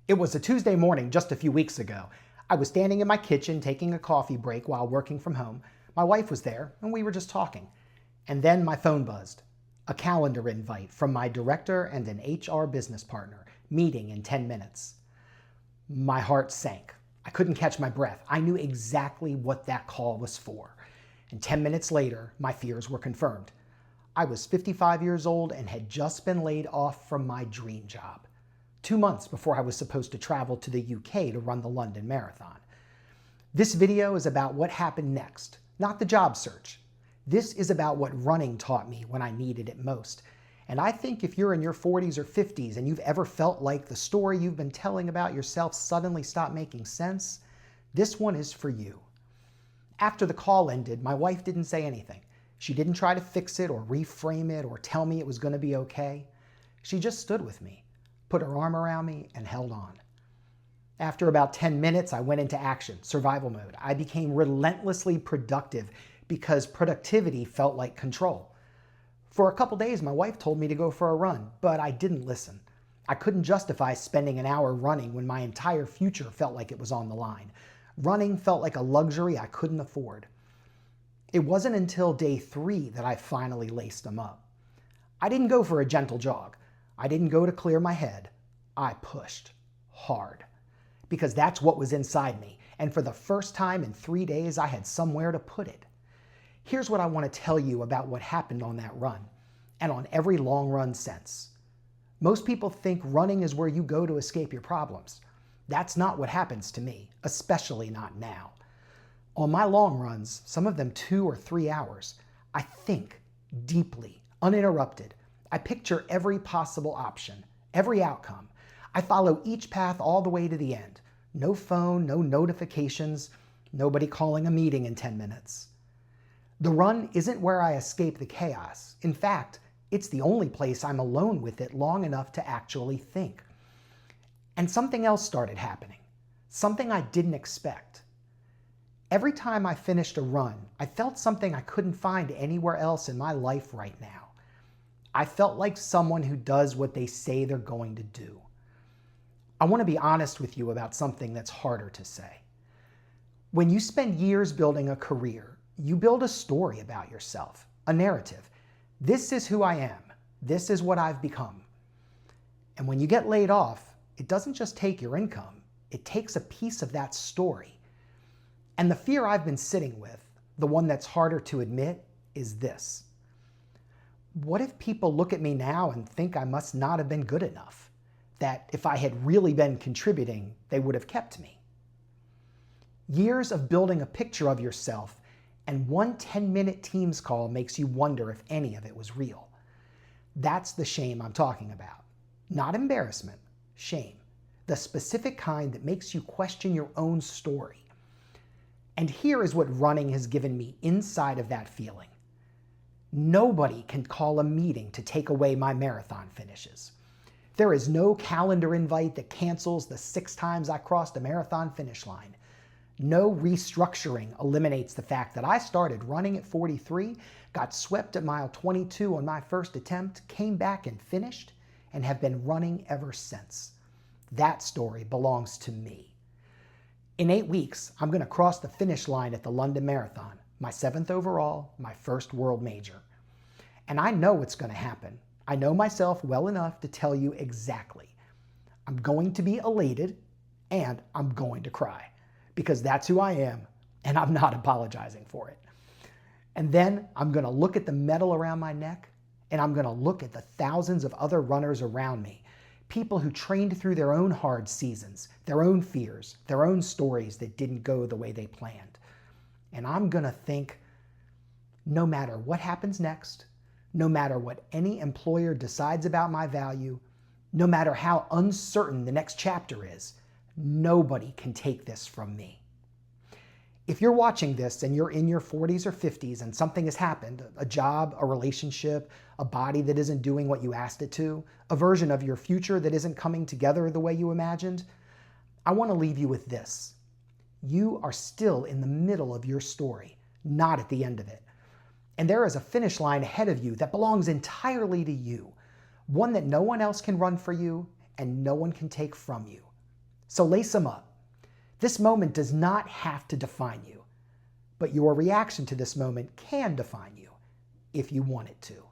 It was a Tuesday morning just a few weeks ago. I was standing in my kitchen taking a coffee break while working from home. My wife was there, and we were just talking. And then my phone buzzed. A calendar invite from my director and an HR business partner, meeting in 10 minutes. My heart sank. I couldn't catch my breath. I knew exactly what that call was for. And 10 minutes later, my fears were confirmed. I was 55 years old and had just been laid off from my dream job. 2 months before I was supposed to travel to the UK to run the London Marathon. This video is about what happened next, not the job search. This is about what running taught me when I needed it most. And I think if you're in your 40s or 50s and you've ever felt like the story you've been telling about yourself suddenly stopped making sense, this one is for you. After the call ended, my wife didn't say anything. She didn't try to fix it or reframe it or tell me it was going to be okay. She just stood with me, put her arm around me, and held on. After about 10 minutes, I went into action, survival mode. I became relentlessly productive because productivity felt like control. For a couple days, my wife told me to go for a run, but I didn't listen. I couldn't justify spending an hour running when my entire future felt like it was on the line. Running felt like a luxury I couldn't afford. It wasn't until day 3 that I finally laced them up. I didn't go for a gentle jog. I didn't go to clear my head. I pushed hard because that's what was inside me. And for the first time in 3 days, I had somewhere to put it. Here's what I want to tell you about what happened on that run and on every long run since. Most people think running is where you go to escape your problems. That's not what happens to me, especially not now. On my long runs, some of them 2 or 3 hours, I think deeply, uninterrupted. I picture every possible option, every outcome. I follow each path all the way to the end. No phone, no notifications, nobody calling a meeting in 10 minutes. The run isn't where I escape the chaos. In fact, it's the only place I'm alone with it long enough to actually think. And something else started happening, something I didn't expect. Every time I finished a run, I felt something I couldn't find anywhere else in my life right now. I felt like someone who does what they say they're going to do. I want to be honest with you about something that's harder to say. When you spend years building a career, you build a story about yourself, a narrative. This is who I am. This is what I've become. And when you get laid off, it doesn't just take your income, it takes a piece of that story. And the fear I've been sitting with, the one that's harder to admit, is this. What if people look at me now and think I must not have been good enough? That if I had really been contributing, they would have kept me? Years of building a picture of yourself, and one 10-minute Teams call makes you wonder if any of it was real. That's the shame I'm talking about. Not embarrassment, shame. The specific kind that makes you question your own story. And here is what running has given me inside of that feeling. Nobody can call a meeting to take away my marathon finishes. There is no calendar invite that cancels the 6 times I crossed a marathon finish line. No restructuring eliminates the fact that I started running at 43, got swept at mile 22 on my first attempt, came back and finished, and have been running ever since. That story belongs to me. In 8 weeks, I'm going to cross the finish line at the London Marathon, my 7th overall, my first world major. And I know what's going to happen. I know myself well enough to tell you exactly. I'm going to be elated, and I'm going to cry. Because that's who I am, and I'm not apologizing for it. And then I'm going to look at the medal around my neck, and I'm going to look at the thousands of other runners around me, people who trained through their own hard seasons, their own fears, their own stories that didn't go the way they planned. And I'm going to think, no matter what happens next, no matter what any employer decides about my value, no matter how uncertain the next chapter is, nobody can take this from me. If you're watching this and you're in your 40s or 50s and something has happened, a job, a relationship, a body that isn't doing what you asked it to, a version of your future that isn't coming together the way you imagined, I want to leave you with this. You are still in the middle of your story, not at the end of it. And there is a finish line ahead of you that belongs entirely to you, one that no one else can run for you and no one can take from you. So lace them up. This moment does not have to define you, but your reaction to this moment can define you if you want it to.